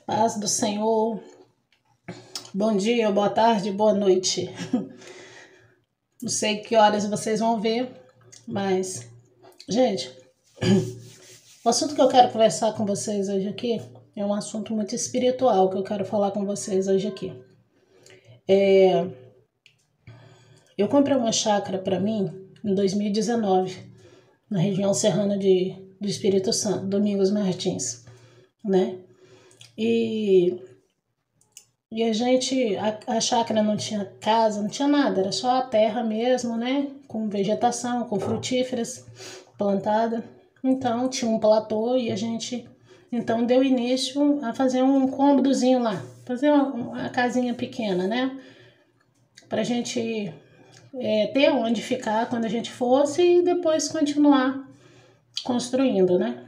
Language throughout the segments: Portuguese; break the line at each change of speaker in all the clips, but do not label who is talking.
Paz do Senhor. Bom dia, boa tarde, boa noite. Não sei que horas vocês vão ver, mas, gente, o assunto que eu quero conversar com vocês hoje aqui é um assunto muito espiritual que eu quero falar com vocês hoje aqui. Eu comprei uma chácara para mim em 2019, na região serrana do Espírito Santo, Domingos Martins, né? E a chácara não tinha casa, não tinha nada, era só a terra mesmo, né? Com vegetação, com frutíferas plantada. Então tinha um platô e a gente então deu início a fazer um cômodozinho lá, fazer uma casinha pequena, né? Pra gente ter onde ficar quando a gente fosse e depois continuar construindo, né?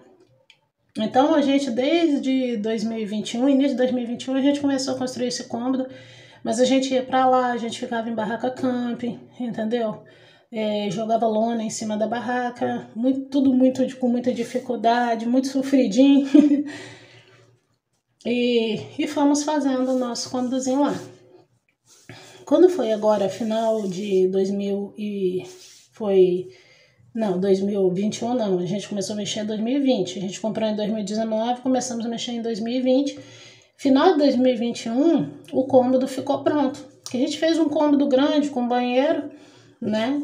Então a gente desde 2021, início de 2021, a gente começou a construir esse cômodo, mas a gente ia pra lá, a gente ficava em barraca camping, entendeu? Jogava lona em cima da barraca, tudo com muita dificuldade, muito sofridinho. e fomos fazendo o nosso cômodozinho lá. Quando foi agora, final de 2021 não, a gente começou a mexer em 2020, a gente comprou em 2019, começamos a mexer em 2020, final de 2021 o cômodo ficou pronto, a gente fez um cômodo grande com banheiro, né,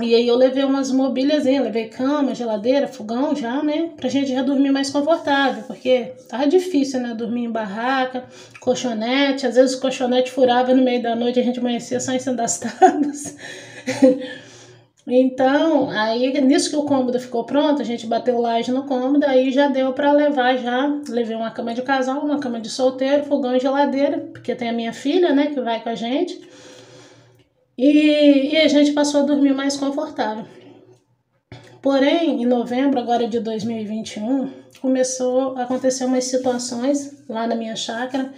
e aí eu levei umas mobíliazinhas, levei cama, geladeira, fogão já, né, pra gente já dormir mais confortável, porque tava difícil, né, dormir em barraca, colchonete, às vezes o colchonete furava no meio da noite, a gente amanhecia só em cima das tábuas. Então, aí nisso que o cômodo ficou pronto, a gente bateu laje no cômodo, aí já deu para levar já, levei uma cama de casal, uma cama de solteiro, fogão e geladeira, porque tem a minha filha, né, que vai com a gente, e a gente passou a dormir mais confortável. Porém, em novembro agora de 2021, começou a acontecer umas situações lá na minha chácara,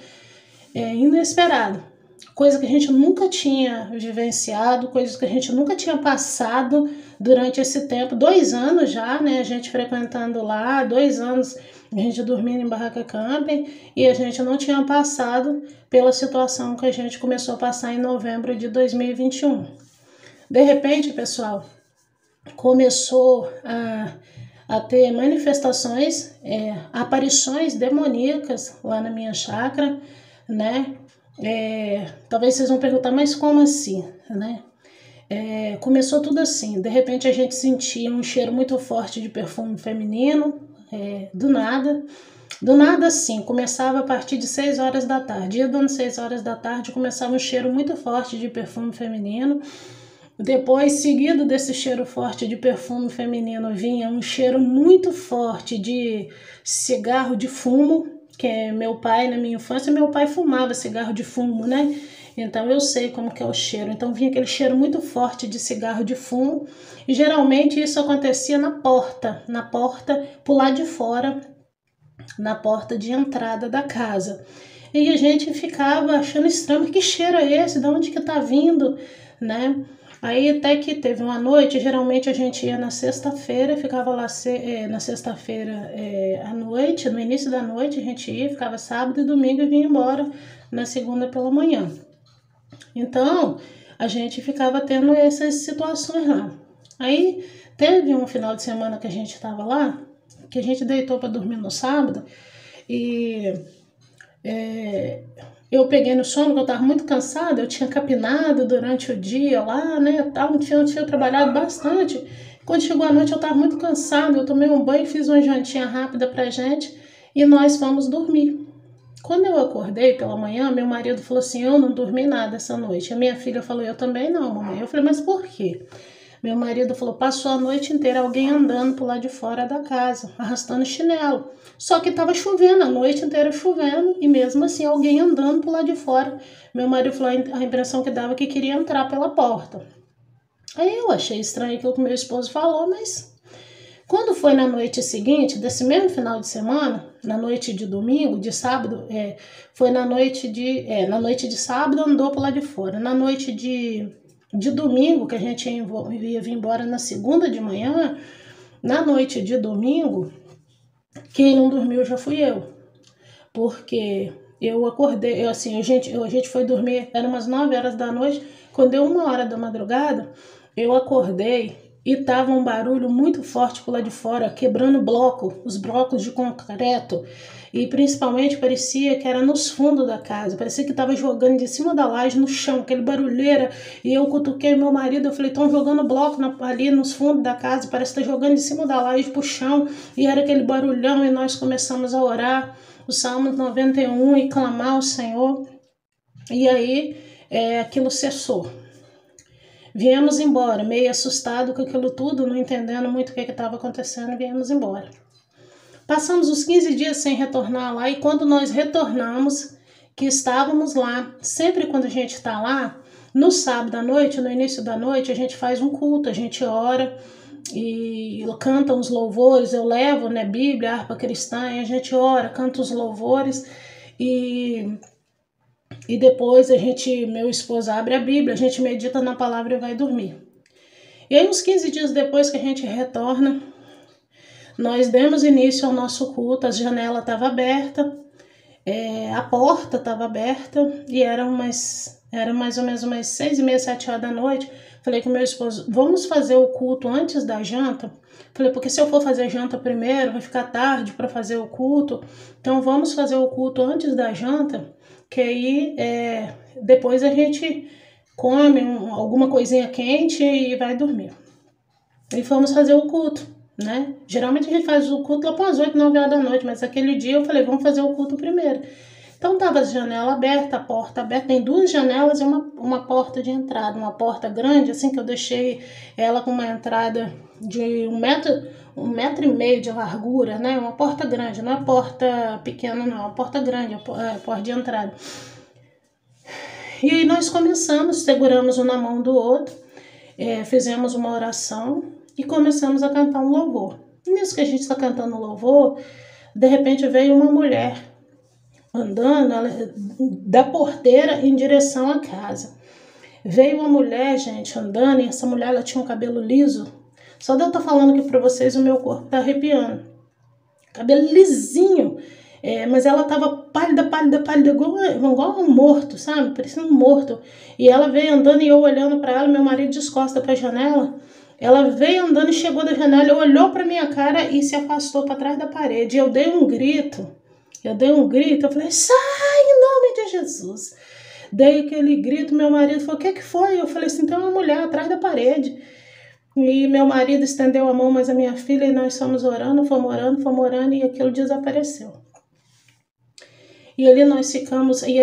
inesperado. Coisa que a gente nunca tinha vivenciado, coisas que a gente nunca tinha passado durante esse tempo, 2 anos já, né, a gente frequentando lá, 2 anos a gente dormindo em barraca camping e a gente não tinha passado pela situação que a gente começou a passar em novembro de 2021. De repente, pessoal, começou a ter manifestações, aparições demoníacas lá na minha chácara, né? Talvez vocês vão perguntar, mas como assim, né? Começou tudo assim, de repente a gente sentia um cheiro muito forte de perfume feminino, do nada assim, começava a partir de 6 horas da tarde, ia dando 6 horas da tarde, começava um cheiro muito forte de perfume feminino, depois, seguido desse cheiro forte de perfume feminino, vinha um cheiro muito forte de cigarro de fumo, que é meu pai, na minha infância, meu pai fumava cigarro de fumo, né? Então eu sei como que é o cheiro. Então vinha aquele cheiro muito forte de cigarro de fumo e geralmente isso acontecia na porta por lá de fora, na porta de entrada da casa. E a gente ficava achando estranho, que cheiro é esse? De onde que tá vindo, né? Aí até que teve uma noite, geralmente a gente ia na sexta-feira, ficava lá na sexta-feira à noite, no início da noite a gente ia, ficava sábado e domingo e vinha embora na segunda pela manhã. Então, a gente ficava tendo essas situações lá. Aí, teve um final de semana que a gente estava lá, que a gente deitou para dormir no sábado, e eu peguei no sono, porque eu estava muito cansada, eu tinha capinado durante o dia lá, né, tal, tinha trabalhado bastante. Quando chegou a noite eu estava muito cansada, eu tomei um banho, fiz uma jantinha rápida pra gente, e nós fomos dormir. Quando eu acordei pela manhã, meu marido falou assim, eu não dormi nada essa noite. A minha filha falou, eu também não, mamãe. Eu falei, mas por quê? Meu marido falou, passou a noite inteira alguém andando por lá de fora da casa, arrastando chinelo. Só que estava chovendo, a noite inteira chovendo, e mesmo assim alguém andando por lá de fora. Meu marido falou, a impressão que dava que queria entrar pela porta. Aí eu achei estranho aquilo que meu esposo falou, mas... Quando foi na noite seguinte, desse mesmo final de semana, na noite de domingo, de sábado, foi na noite de sábado andou por lá de fora. Na noite de domingo, que a gente ia vir embora na segunda de manhã, na noite de domingo, quem não dormiu já fui eu. porque eu acordei, a gente foi dormir, era umas 9 horas da noite, quando deu 1 hora da madrugada, eu acordei e tava um barulho muito forte por lá de fora, quebrando os blocos de concreto, e principalmente parecia que era nos fundos da casa, parecia que estava jogando de cima da laje no chão, aquele barulheira, e eu cutuquei meu marido, eu falei, estão jogando bloco ali nos fundos da casa, parece que tá jogando de cima da laje pro chão, e era aquele barulhão, e nós começamos a orar, o Salmo 91 e clamar ao Senhor, e aí aquilo cessou. Viemos embora, meio assustado com aquilo tudo, não entendendo muito o que estava acontecendo, viemos embora. Passamos os 15 dias sem retornar lá, e quando nós retornamos, que estávamos lá, sempre quando a gente está lá, no sábado à noite, no início da noite, a gente faz um culto, a gente ora e canta uns louvores, eu levo, né, Bíblia, harpa cristã, e a gente ora, canta os louvores e depois meu esposo abre a Bíblia, a gente medita na palavra e vai dormir. E aí uns 15 dias depois que a gente retorna, nós demos início ao nosso culto, a janela estava aberta, a porta estava aberta e era mais ou menos umas 6h30, 7 horas da noite. Falei com meu esposo, vamos fazer o culto antes da janta? Falei, porque se eu for fazer janta primeiro, vai ficar tarde para fazer o culto. Então vamos fazer o culto antes da janta, que aí depois a gente come alguma coisinha quente e vai dormir. E fomos fazer o culto, né? Geralmente a gente faz o culto lá para as 8, 9 horas da noite, mas aquele dia eu falei, vamos fazer o culto primeiro. Então tava a janela aberta, a porta aberta, tem 2 janelas e uma porta de entrada, uma porta grande, assim que eu deixei ela com uma entrada de 1,5 metro de largura, né? Uma porta grande, não é porta pequena não, é uma porta grande, porta de entrada. E aí nós começamos, seguramos um na mão do outro, fizemos uma oração e começamos a cantar um louvor. E nisso que a gente está cantando louvor, de repente veio uma mulher andando da porteira em direção à casa. Veio uma mulher, gente, andando, e essa mulher ela tinha um cabelo liso. Só de eu estar falando aqui para vocês, o meu corpo tá arrepiando. Cabelo lisinho, mas ela tava pálida, igual um morto, sabe? Parecendo um morto. E ela veio andando e eu olhando para ela, meu marido de costas para a janela. Ela veio andando e chegou da janela, olhou para minha cara e se afastou para trás da parede. Eu dei um grito, eu falei, sai em nome de Jesus. Dei aquele grito, meu marido falou, o que foi? Eu falei assim, tem uma mulher atrás da parede. E meu marido estendeu a mão, mas a minha filha, e nós fomos orando, e aquilo desapareceu. E ali nós ficamos, e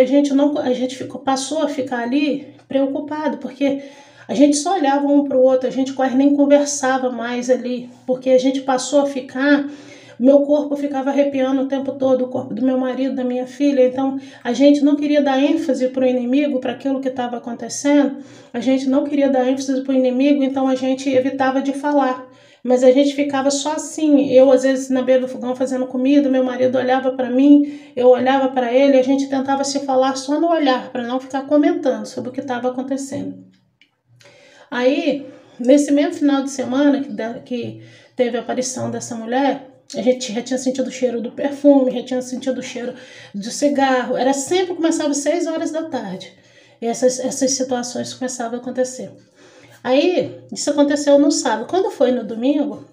passou a ficar ali preocupado, porque a gente só olhava um para o outro, a gente quase nem conversava mais ali, porque a gente passou a ficar, meu corpo ficava arrepiando o tempo todo, o corpo do meu marido, da minha filha, então a gente não queria dar ênfase para o inimigo, para aquilo que estava acontecendo, a gente não queria dar ênfase para o inimigo, então a gente evitava de falar. Mas a gente ficava só assim, eu às vezes na beira do fogão fazendo comida, meu marido olhava para mim, eu olhava para ele, a gente tentava se falar só no olhar, para não ficar comentando sobre o que estava acontecendo. Aí, nesse mesmo final de semana que teve a aparição dessa mulher, a gente já tinha sentido o cheiro do perfume, já tinha sentido o cheiro do cigarro, era sempre, começava às 6 horas da tarde, e essas situações começavam a acontecer. Aí, isso aconteceu no sábado. Quando foi no domingo,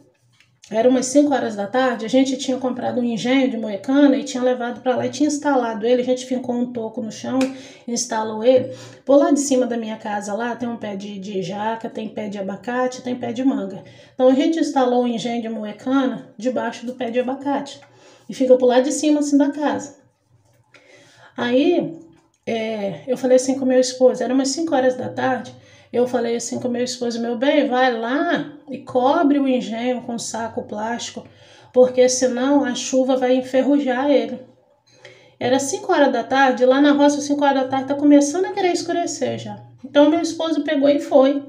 era umas 5 horas da tarde, a gente tinha comprado um engenho de moecana e tinha levado para lá e tinha instalado ele. A gente fincou um toco no chão, instalou ele. Por lá de cima da minha casa, lá tem um pé de jaca, tem pé de abacate, tem pé de manga. Então a gente instalou o engenho de moecana debaixo do pé de abacate. E fica por lá de cima assim da casa. Aí, eu falei assim com meu esposo, era umas 5 horas da tarde, eu falei assim com meu esposo, meu bem, vai lá e cobre o engenho com saco plástico, porque senão a chuva vai enferrujar ele. Era 5 horas da tarde, lá na roça, 5 horas da tarde, tá começando a querer escurecer já. Então meu esposo pegou e foi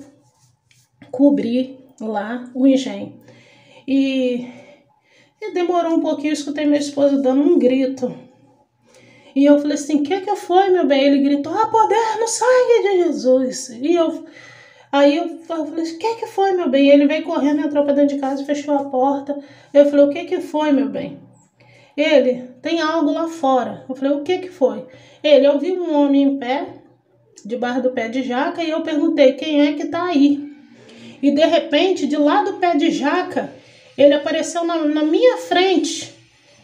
cobrir lá o engenho. E demorou um pouquinho, eu escutei meu esposo dando um grito. E eu falei assim, o que foi, meu bem? Ele gritou, poder no sangue de Jesus. Aí eu falei, o que foi, meu bem? Ele veio correndo, entrou pra dentro de casa, fechou a porta. Eu falei, o que foi, meu bem? Ele, tem algo lá fora. Eu falei, o que que foi? Ele, eu vi um homem em pé, debaixo do pé de jaca, e eu perguntei, quem é que tá aí? E de repente, de lá do pé de jaca, ele apareceu na minha frente.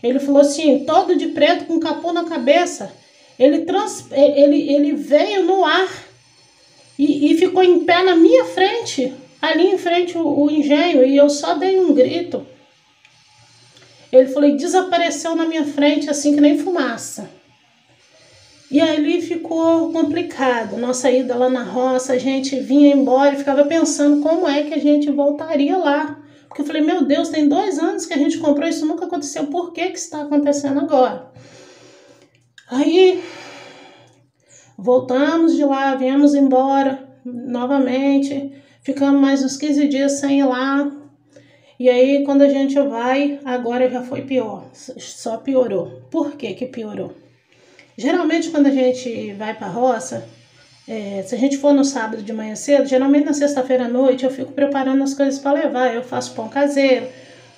Ele falou assim, todo de preto, com capô na cabeça. Ele veio no ar e ficou em pé na minha frente, ali em frente o engenho, e eu só dei um grito. Ele falou, e desapareceu na minha frente assim que nem fumaça. E ali ficou complicado. Nossa ida lá na roça, a gente vinha embora e ficava pensando como é que a gente voltaria lá. Porque eu falei, meu Deus, tem 2 anos que a gente comprou, isso nunca aconteceu, por que que está acontecendo agora? Aí voltamos de lá, viemos embora novamente, ficamos mais uns 15 dias sem ir lá. E aí quando a gente vai, agora já foi pior, só piorou. Por que que piorou? Geralmente quando a gente vai para a roça, se a gente for no sábado de manhã cedo, geralmente na sexta-feira à noite eu fico preparando as coisas para levar. Eu faço pão caseiro,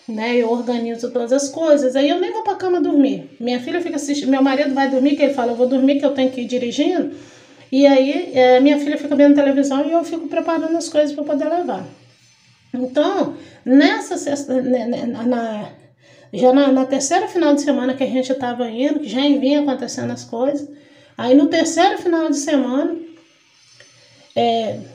né? Eu organizo todas as coisas. Aí eu nem vou para a cama dormir. Minha filha fica assistindo, meu marido vai dormir, que ele fala, eu vou dormir que eu tenho que ir dirigindo. E aí minha filha fica vendo televisão e eu fico preparando as coisas para poder levar. Então, nessa sexta, já na terceira final de semana que a gente estava indo, que já vinha acontecendo as coisas, aí no terceiro final de semana,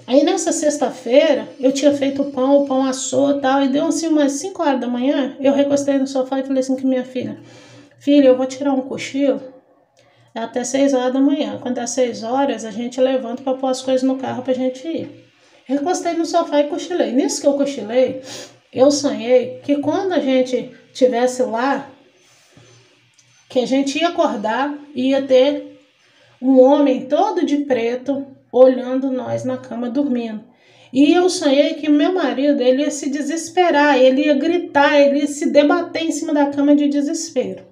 aí nessa sexta-feira, eu tinha feito o pão assou e tal, e deu assim umas 5 horas da manhã, eu recostei no sofá e falei assim com minha filha, eu vou tirar um cochilo até 6 horas da manhã, quando dá 6 horas, a gente levanta para pôr as coisas no carro pra gente ir. Recostei no sofá e cochilei. Nisso que eu cochilei, eu sonhei que quando a gente estivesse lá, que a gente ia acordar e ia ter um homem todo de preto olhando nós na cama dormindo. E eu sonhei que meu marido, ele ia se desesperar, ele ia gritar, ele ia se debater em cima da cama de desespero.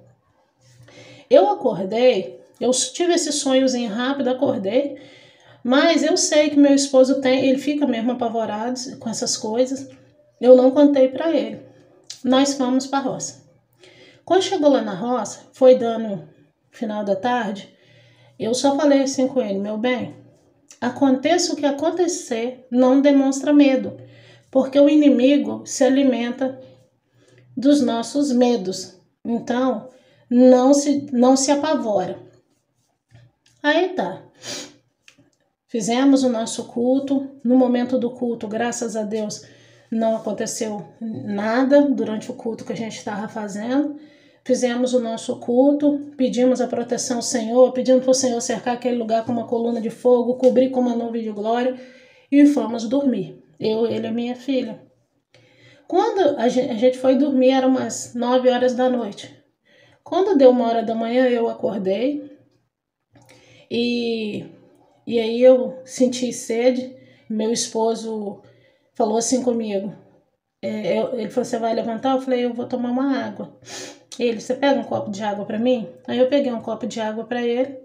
Eu acordei, eu tive esse sonhozinho rápido, acordei, mas eu sei que meu esposo ele fica mesmo apavorado com essas coisas. Eu não contei para ele. Nós fomos para a roça. Quando chegou lá na roça, foi dando final da tarde, eu só falei assim com ele, meu bem, aconteça o que acontecer, não demonstra medo, porque o inimigo se alimenta dos nossos medos. Então, não se apavora. Aí tá. Fizemos o nosso culto. No momento do culto, graças a Deus, não aconteceu nada durante o culto que a gente estava fazendo. Fizemos o nosso culto, pedimos a proteção ao Senhor, pedimos para o Senhor cercar aquele lugar com uma coluna de fogo, cobrir com uma nuvem de glória e fomos dormir. Eu, ele e minha filha. Quando a gente foi dormir, eram umas 9 horas da noite. Quando deu 1 hora da manhã, eu acordei e aí eu senti sede. Meu esposo falou assim comigo. Ele falou, você vai levantar? Eu falei, eu vou tomar uma água. Ele, você pega um copo de água para mim? Aí eu peguei um copo de água para ele,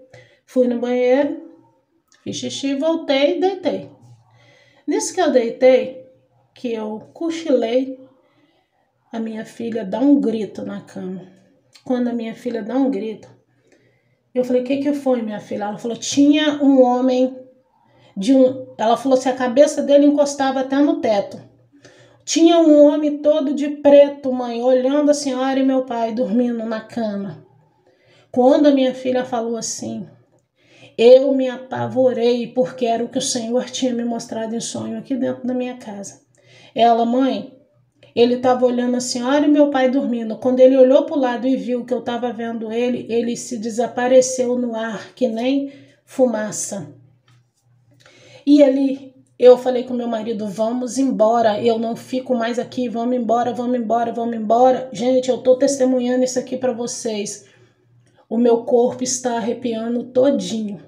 fui no banheiro, fiz xixi, voltei e deitei. Nisso que eu deitei, que eu cochilei, a minha filha dá um grito na cama. Quando a minha filha dá um grito, eu falei, o que foi, minha filha? Ela falou, tinha um homem, ela falou assim, a cabeça dele encostava até no teto. Tinha um homem todo de preto, mãe, olhando a senhora e meu pai dormindo na cama. Quando a minha filha falou assim, eu me apavorei, porque era o que o Senhor tinha me mostrado em sonho aqui dentro da minha casa. Ela, mãe, ele estava olhando a senhora e meu pai dormindo. Quando ele olhou para o lado e viu que eu estava vendo ele se desapareceu no ar, que nem fumaça. E eu falei com meu marido, vamos embora, eu não fico mais aqui, vamos embora, vamos embora, vamos embora. Gente, eu estou testemunhando isso aqui para vocês. O meu corpo está arrepiando todinho.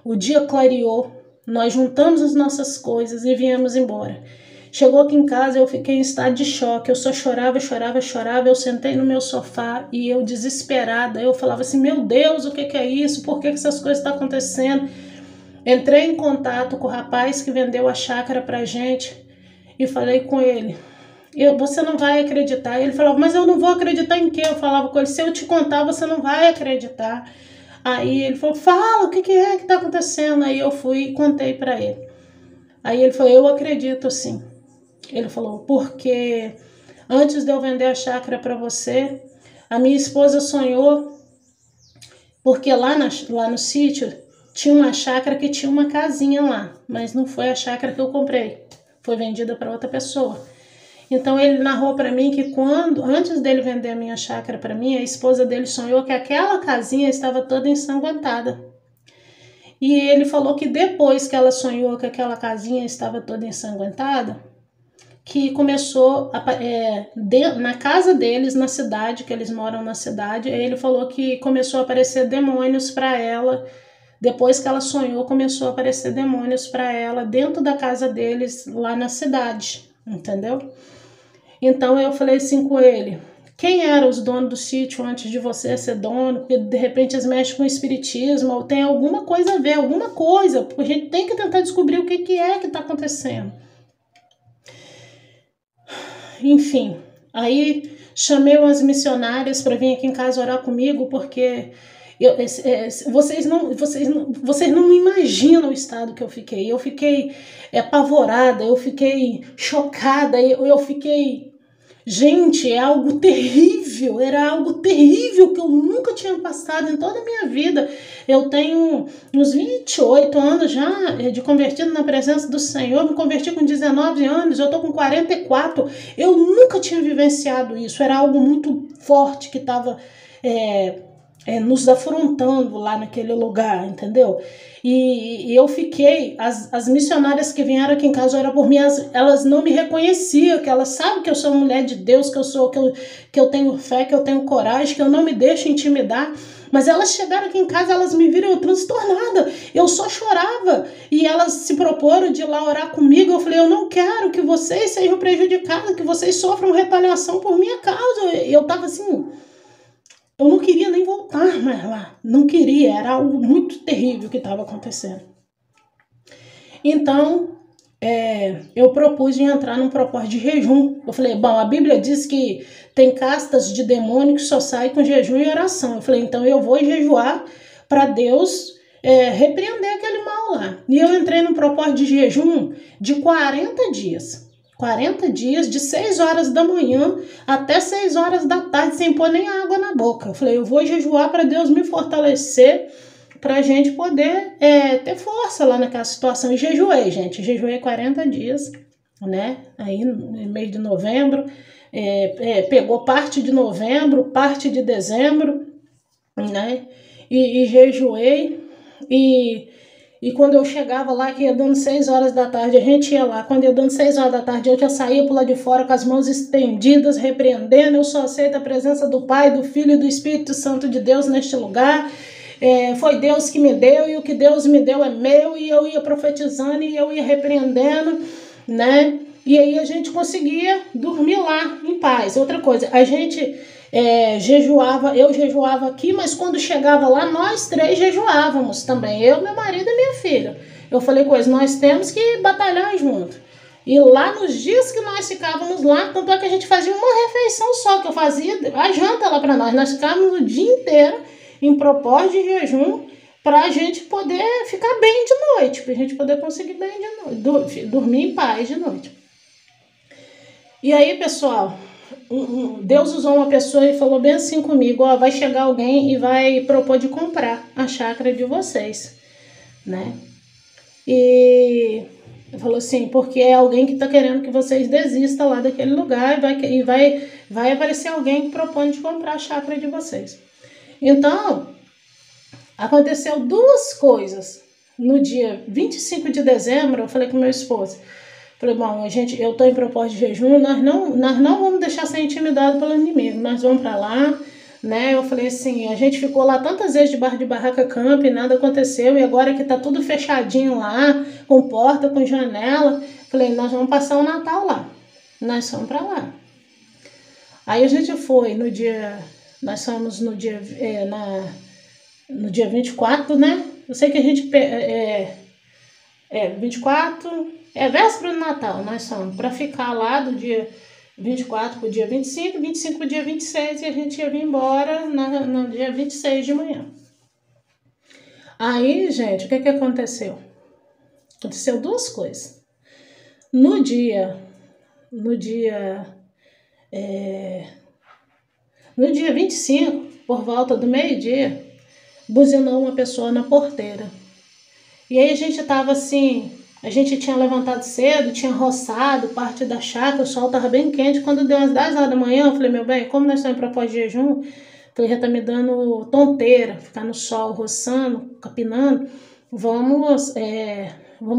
O dia clareou, nós juntamos as nossas coisas e viemos embora. Chegou aqui em casa, eu fiquei em estado de choque, eu só chorava, eu sentei no meu sofá e eu desesperada, eu falava assim, meu Deus, o que é isso? Por que essas coisas estão acontecendo? Entrei em contato com o rapaz que vendeu a chácara pra gente e falei com ele, você não vai acreditar. Ele falava, mas eu não vou acreditar em quê? Eu falava com ele, se eu te contar, você não vai acreditar. Aí ele falou, fala, o que é que tá acontecendo? Aí eu fui e contei para ele. Aí ele falou, eu acredito sim. Ele falou, porque antes de eu vender a chácara para você, a minha esposa sonhou, porque lá no sítio tinha uma chácara que tinha uma casinha lá, mas não foi a chácara que eu comprei, foi vendida para outra pessoa. Então ele narrou para mim que antes dele vender a minha chácara para mim, a esposa dele sonhou que aquela casinha estava toda ensanguentada. E ele falou que depois que ela sonhou que aquela casinha estava toda ensanguentada, que começou na casa deles, na cidade, que eles moram na cidade, ele falou que começou a aparecer demônios para ela. Depois que ela sonhou, começou a aparecer demônios para ela dentro da casa deles, lá na cidade, entendeu? Então eu falei assim com ele, quem eram os donos do sítio antes de você ser dono? Porque de repente eles mexem com o espiritismo, ou tem alguma coisa a ver, alguma coisa, porque a gente tem que tentar descobrir o que é que está acontecendo. Enfim, aí chamei umas missionárias para vir aqui em casa orar comigo, porque vocês não imaginam o estado que eu fiquei. Eu fiquei apavorada, eu fiquei chocada, eu fiquei... Gente, é algo terrível, era algo terrível que eu nunca tinha passado em toda a minha vida. Eu tenho uns 28 anos já de convertido na presença do Senhor, me converti com 19 anos, eu tô com 44. Eu nunca tinha vivenciado isso, era algo muito forte que estava nos afrontando lá naquele lugar, entendeu? E eu fiquei, as missionárias que vieram aqui em casa orar por mim, elas não me reconheciam, que elas sabem que eu sou mulher de Deus, que eu tenho fé, que eu tenho coragem, que eu não me deixo intimidar. Mas elas chegaram aqui em casa, elas me viram transtornada, eu só chorava. E elas se proporam de ir lá orar comigo. Eu falei, eu não quero que vocês sejam prejudicados, que vocês sofram retaliação por minha causa. Eu tava assim... Eu não queria nem voltar mais lá, não queria, era algo muito terrível que estava acontecendo. Então, eu propus de entrar num propósito de jejum. Eu falei, bom, a Bíblia diz que tem castas de demônio que só saem com jejum e oração. Eu falei, então eu vou jejuar para Deus repreender aquele mal lá. E eu entrei num propósito de jejum de 40 dias. 40 dias, de 6 horas da manhã até 6 horas da tarde, sem pôr nem água na boca. Eu falei, eu vou jejuar para Deus me fortalecer, para a gente poder ter força lá naquela situação. E jejuei, gente, jejuei 40 dias, né? Aí no mês de novembro, pegou parte de novembro, parte de dezembro, né? E jejuei, e quando eu chegava lá, que ia dando 6 horas da tarde, a gente ia lá. Quando ia dando 6 horas da tarde, eu já saía por lá de fora com as mãos estendidas, repreendendo. Eu só aceito a presença do Pai, do Filho e do Espírito Santo de Deus neste lugar. Foi Deus que me deu, e o que Deus me deu é meu. E eu ia profetizando e eu ia repreendendo, né? E aí a gente conseguia dormir lá em paz. Outra coisa, a gente... eu jejuava aqui, mas quando chegava lá, nós 3 jejuávamos também, eu, meu marido e minha filha. Eu falei com eles, nós temos que batalhar junto. E lá nos dias que nós ficávamos lá, tanto é que a gente fazia uma refeição só, que eu fazia a janta lá para nós. Nós ficávamos o dia inteiro em propósito de jejum, para a gente poder ficar bem de noite, para a gente poder conseguir bem de noite, dormir em paz de noite. E aí, pessoal... Deus usou uma pessoa e falou bem assim comigo, ó, vai chegar alguém e vai propor de comprar a chácara de vocês, né? E falou assim, porque é alguém que tá querendo que vocês desistam lá daquele lugar e vai aparecer alguém que propõe de comprar a chácara de vocês. Então, aconteceu 2 coisas. No dia 25 de dezembro, eu falei com meu esposo, falei, bom, eu tô em propósito de jejum, nós não vamos deixar ser intimidado pelo inimigo, nós vamos para lá, né? Eu falei assim, a gente ficou lá tantas vezes debaixo de barraca camp, nada aconteceu, e agora que tá tudo fechadinho lá, com porta, com janela, falei, nós vamos passar o Natal lá, nós fomos para lá. Aí a gente foi nós fomos no dia 24, né? Eu sei que a gente, 24... véspera do Natal, nós somos, para ficar lá do dia 24 para o dia 25, 25 para o dia 26 e a gente ia vir embora no dia 26 de manhã. Aí, gente, o que aconteceu? Aconteceu duas coisas. No dia 25, por volta do meio-dia, buzinou uma pessoa na porteira. E aí a gente tava assim, a gente tinha levantado cedo, tinha roçado parte da chácara, o sol tava bem quente. Quando deu umas 10 horas da manhã, eu falei, meu bem, como nós estamos em propósito de jejum, falei, já tá me dando tonteira, ficar no sol roçando, capinando, vamos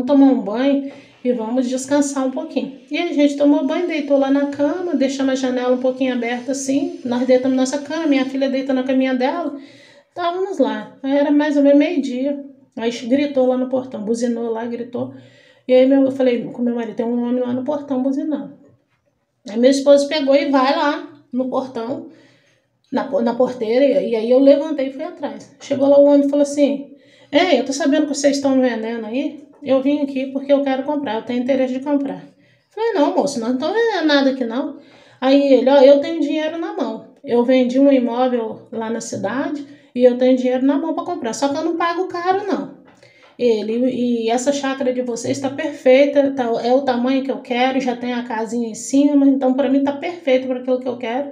tomar um banho e vamos descansar um pouquinho. E a gente tomou banho, deitou lá na cama, deixamos a janela um pouquinho aberta assim, nós deitamos nossa cama, minha filha deita na caminha dela, estávamos lá. Aí era mais ou menos meio-dia, aí gritou lá no portão, buzinou lá, gritou. E aí eu falei com meu marido, tem um homem lá no portão buzinando. Aí meu esposo pegou e vai lá no portão, na porteira, e aí eu levantei e fui atrás. Chegou lá o homem e falou assim, ei, eu tô sabendo que vocês estão vendendo aí, eu vim aqui porque eu quero comprar, eu tenho interesse de comprar. Falei, não, moço, não estou vendendo nada aqui não. Aí ele, ó, eu tenho dinheiro na mão. Eu vendi um imóvel lá na cidade e eu tenho dinheiro na mão para comprar, só que eu não pago caro não. E essa chácara de vocês está perfeita, é o tamanho que eu quero, já tem a casinha em cima, então para mim está perfeito para aquilo que eu quero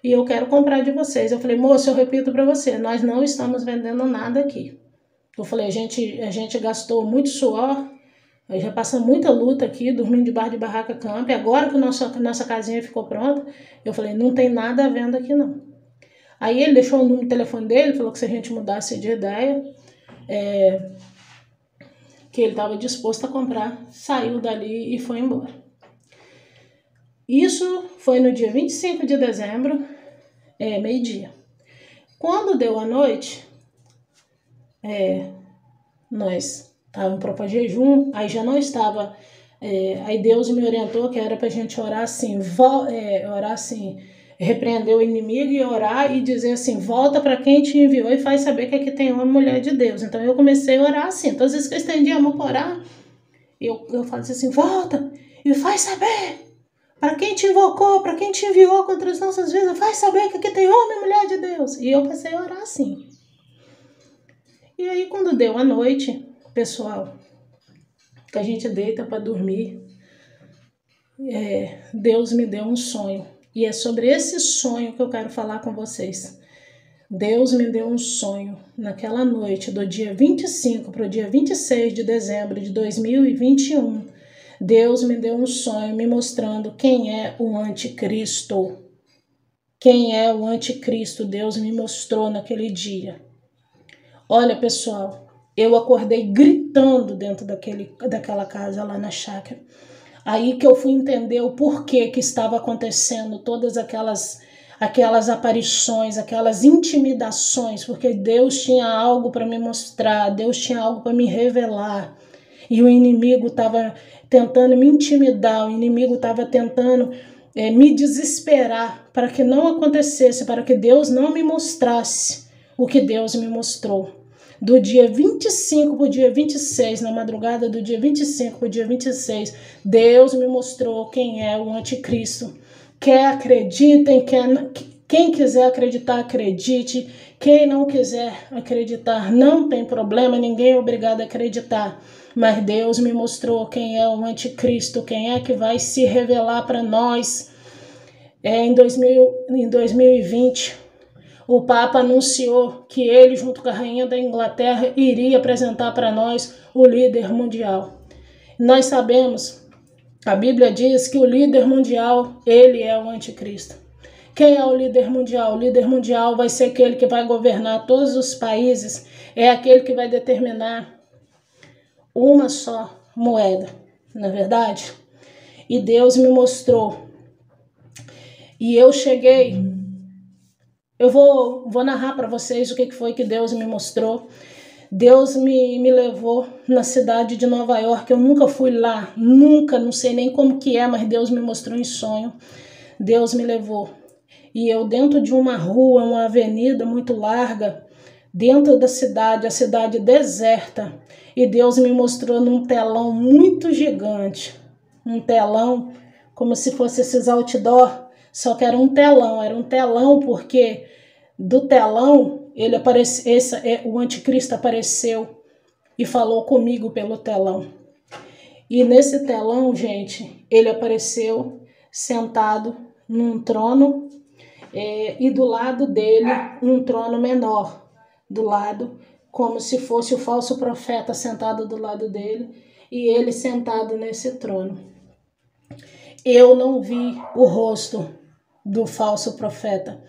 e eu quero comprar de vocês. Eu falei, moço, eu repito para você, nós não estamos vendendo nada aqui. Eu falei, a gente gastou muito suor, já passamos muita luta aqui, dormindo debaixo de barraca camp. Agora que nossa casinha ficou pronta, eu falei, não tem nada à venda aqui não. Aí ele deixou o número de telefone dele, falou que se a gente mudasse de ideia, que ele estava disposto a comprar, saiu dali e foi embora. Isso foi no dia 25 de dezembro, meio-dia. Quando deu a noite, nós estávamos para jejum, aí já não estava, aí Deus me orientou que era para a gente orar assim, repreender o inimigo e orar e dizer assim, volta para quem te enviou e faz saber que aqui tem uma mulher de Deus. Então eu comecei a orar assim, todas as vezes que eu estendia a mão para orar, eu falava assim, volta e faz saber para quem te invocou, para quem te enviou contra as nossas vidas, faz saber que aqui tem homem e mulher de Deus. E eu comecei a orar assim. E aí quando deu a noite, pessoal, que a gente deita para dormir, Deus me deu um sonho. E é sobre esse sonho que eu quero falar com vocês. Deus me deu um sonho naquela noite do dia 25 para o dia 26 de dezembro de 2021. Deus me deu um sonho me mostrando quem é o anticristo. Quem é o anticristo, Deus me mostrou naquele dia. Olha, pessoal, eu acordei gritando dentro daquela casa lá na chácara. Aí que eu fui entender o porquê que estava acontecendo todas aquelas aparições, aquelas intimidações, porque Deus tinha algo para me mostrar, Deus tinha algo para me revelar. E o inimigo estava tentando me intimidar, o inimigo estava tentando me desesperar para que não acontecesse, para que Deus não me mostrasse o que Deus me mostrou. Do dia 25 para o dia 26, na madrugada do dia 25 para o dia 26, Deus me mostrou quem é o anticristo. Quer acreditem, quem quiser acreditar, acredite. Quem não quiser acreditar, não tem problema, ninguém é obrigado a acreditar. Mas Deus me mostrou quem é o anticristo, quem é que vai se revelar para nós. Em 2020, o Papa anunciou que ele, junto com a Rainha da Inglaterra, iria apresentar para nós o líder mundial. Nós sabemos, a Bíblia diz que o líder mundial, ele é o anticristo. Quem é o líder mundial? O líder mundial vai ser aquele que vai governar todos os países, é aquele que vai determinar uma só moeda, não é verdade? E Deus me mostrou. E eu cheguei... Eu vou narrar para vocês o que foi que Deus me mostrou. Deus me levou na cidade de Nova York. Eu nunca fui lá, nunca, não sei nem como que é, mas Deus me mostrou em sonho. Deus me levou. E eu dentro de uma rua, uma avenida muito larga, dentro da cidade, a cidade deserta. E Deus me mostrou num telão muito gigante. Um telão como se fosse esses outdoor, só que era um telão porque do telão o anticristo apareceu e falou comigo pelo telão. E nesse telão, gente, ele apareceu sentado num trono e do lado dele um trono menor, do lado, como se fosse o falso profeta sentado do lado dele e ele sentado nesse trono. Eu não vi o rosto do falso profeta,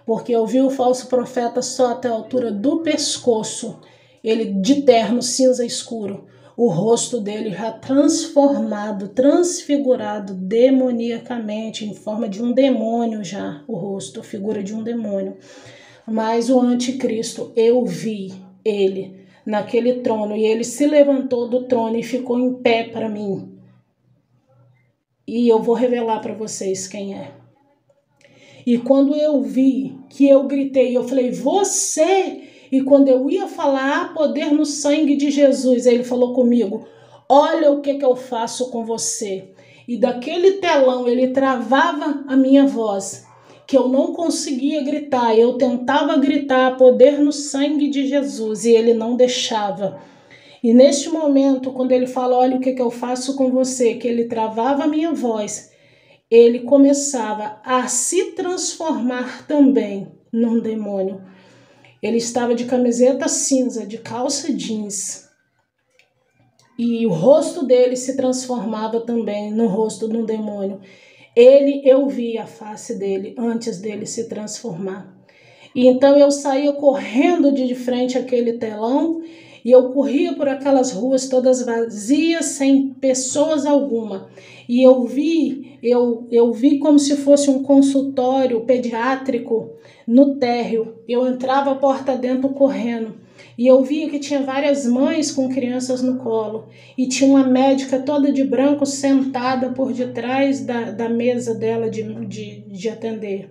porque eu vi o falso profeta só até a altura do pescoço, ele de terno cinza escuro, o rosto dele já transformado, transfigurado demoniacamente, em forma de um demônio já, o rosto, a figura de um demônio. Mas o anticristo, eu vi ele naquele trono, e ele se levantou do trono e ficou em pé para mim. E eu vou revelar para vocês quem é. E quando eu vi, que eu gritei, eu falei, você! E quando eu ia falar, há poder no sangue de Jesus, ele falou comigo, olha o que eu faço com você. E daquele telão ele travava a minha voz, que eu não conseguia gritar. Eu tentava gritar, poder no sangue de Jesus, e ele não deixava. E neste momento, quando ele fala, olha o que eu faço com você, que ele travava a minha voz, ele começava a se transformar também num demônio. Ele estava de camiseta cinza, de calça jeans, e o rosto dele se transformava também no rosto de um demônio. Eu vi a face dele antes dele se transformar. E então eu saía correndo de frente àquele telão, e eu corria por aquelas ruas todas vazias, sem pessoas alguma. E eu vi como se fosse um consultório pediátrico no térreo. Eu entrava a porta dentro correndo. E eu via que tinha várias mães com crianças no colo. E tinha uma médica toda de branco sentada por detrás da mesa dela de atender.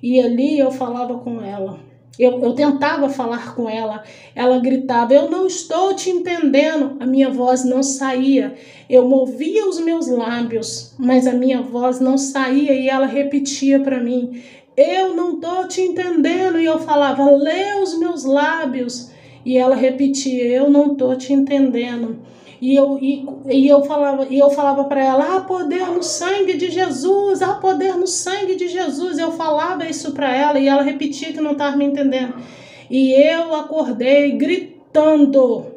E ali eu falava com ela. Eu tentava falar com ela. Ela gritava, eu não estou te entendendo. A minha voz não saía. Eu movia os meus lábios, mas a minha voz não saía. E ela repetia para mim, eu não estou te entendendo. E eu falava, lê os meus lábios. E ela repetia, eu não estou te entendendo. E eu falava para ela, há poder no sangue de Jesus, há poder no sangue de Jesus. Eu falava isso para ela e ela repetia que não estava me entendendo. E eu acordei gritando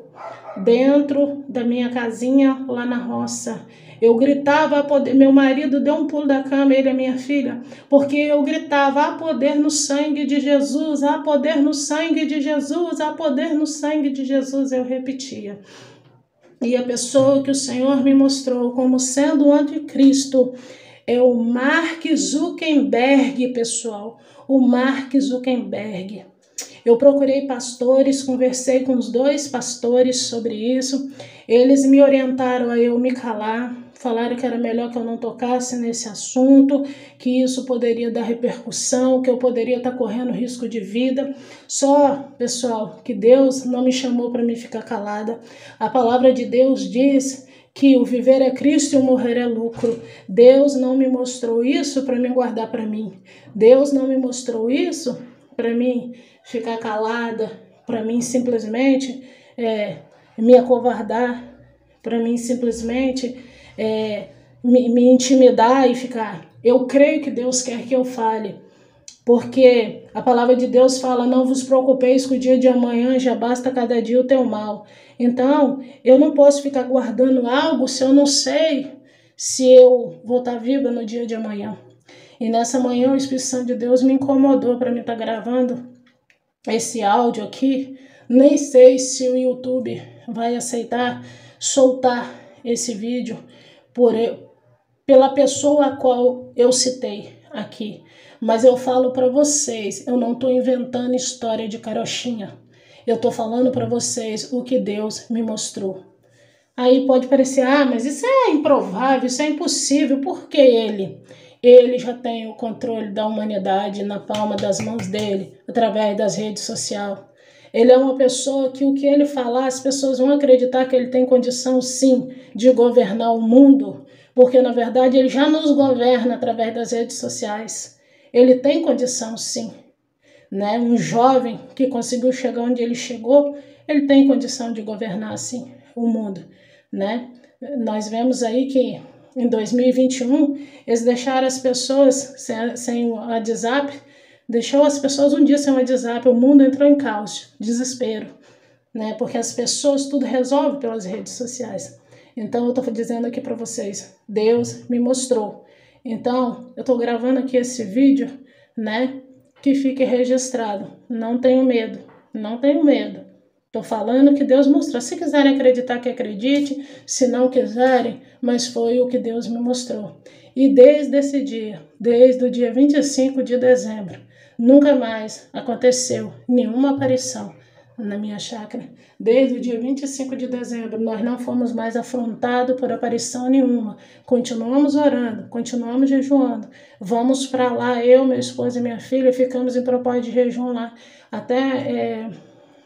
dentro da minha casinha lá na roça. Eu gritava, meu marido deu um pulo da cama, ele e a minha filha, porque eu gritava, há poder no sangue de Jesus, há poder no sangue de Jesus, há poder no sangue de Jesus. Eu repetia. E a pessoa que o Senhor me mostrou como sendo o anticristo é o Mark Zuckerberg, pessoal. O Mark Zuckerberg. Eu procurei pastores, conversei com os 2 pastores sobre isso. Eles me orientaram a eu me calar, falaram que era melhor que eu não tocasse nesse assunto, que isso poderia dar repercussão, que eu poderia estar correndo risco de vida. Só, pessoal, que Deus não me chamou para me ficar calada. A palavra de Deus diz que o viver é Cristo e o morrer é lucro. Deus não me mostrou isso para me guardar para mim. Deus não me mostrou isso para mim ficar calada, para mim simplesmente me acovardar, para mim simplesmente me intimidar e ficar. Eu creio que Deus quer que eu fale, porque a palavra de Deus fala, não vos preocupeis com o dia de amanhã, já basta cada dia o teu mal. Então, eu não posso ficar guardando algo se eu não sei se eu vou estar viva no dia de amanhã. E nessa manhã o Espírito Santo de Deus me incomodou para mim estar gravando esse áudio aqui. Nem sei se o YouTube vai aceitar soltar esse vídeo pela pessoa a qual eu citei aqui. Mas eu falo para vocês, eu não estou inventando história de carochinha. Eu estou falando para vocês o que Deus me mostrou. Aí pode parecer, mas isso é improvável, isso é impossível. Por que Ele já tem o controle da humanidade na palma das mãos dele, através das redes sociais. Ele é uma pessoa que o que ele falar, as pessoas vão acreditar que ele tem condição, sim, de governar o mundo. porque na verdade ele já nos governa através das redes sociais. Ele tem condição, sim, né? Um jovem que conseguiu chegar onde ele chegou, ele tem condição de governar, sim, o mundo, né? Nós vemos aí que em 2021 eles deixaram as pessoas sem o WhatsApp, deixou as pessoas um dia sem o WhatsApp, o mundo entrou em caos, desespero, né? Porque as pessoas tudo resolve pelas redes sociais. Então eu estou dizendo aqui para vocês, Deus me mostrou. Então eu estou gravando aqui esse vídeo, né? Que fique registrado. Não tenho medo, não tenho medo. Estou falando que Deus mostrou. Se quiserem acreditar, que acredite. Se não quiserem, mas foi o que Deus me mostrou. E desde esse dia, desde o dia 25 de dezembro, nunca mais aconteceu nenhuma aparição na minha chácara. Desde o dia 25 de dezembro, nós não fomos mais afrontados por aparição nenhuma. Continuamos orando, continuamos jejuando. Vamos para lá, eu, meu esposo e minha filha, ficamos em propósito de jejum lá até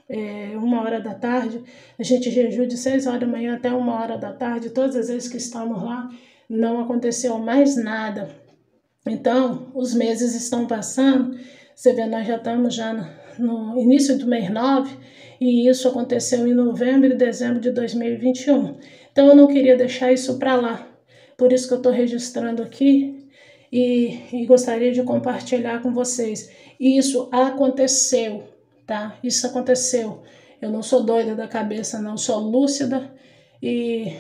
1h da tarde. A gente jejua de 6 horas da manhã até 1h da tarde. Todas as vezes que estamos lá, não aconteceu mais nada. Então, os meses estão passando. Você vê, nós já estamos no início do mês 9, e isso aconteceu em novembro e dezembro de 2021. Então eu não queria deixar isso para lá, por isso que eu estou registrando aqui e gostaria de compartilhar com vocês. Isso aconteceu, tá? Isso aconteceu. Eu não sou doida da cabeça, não, sou lúcida e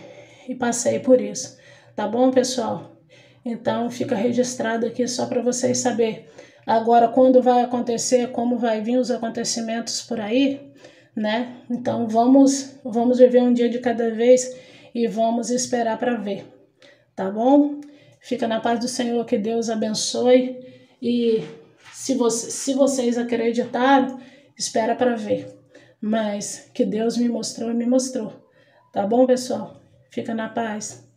passei por isso. Tá bom, pessoal? Então fica registrado aqui só para vocês saberem. Agora, quando vai acontecer, como vai vir os acontecimentos por aí, né? Então, vamos viver um dia de cada vez e vamos esperar para ver, tá bom? Fica na paz do Senhor, que Deus abençoe. E se vocês acreditaram, espera para ver. Mas que Deus me mostrou e me mostrou. Tá bom, pessoal? Fica na paz.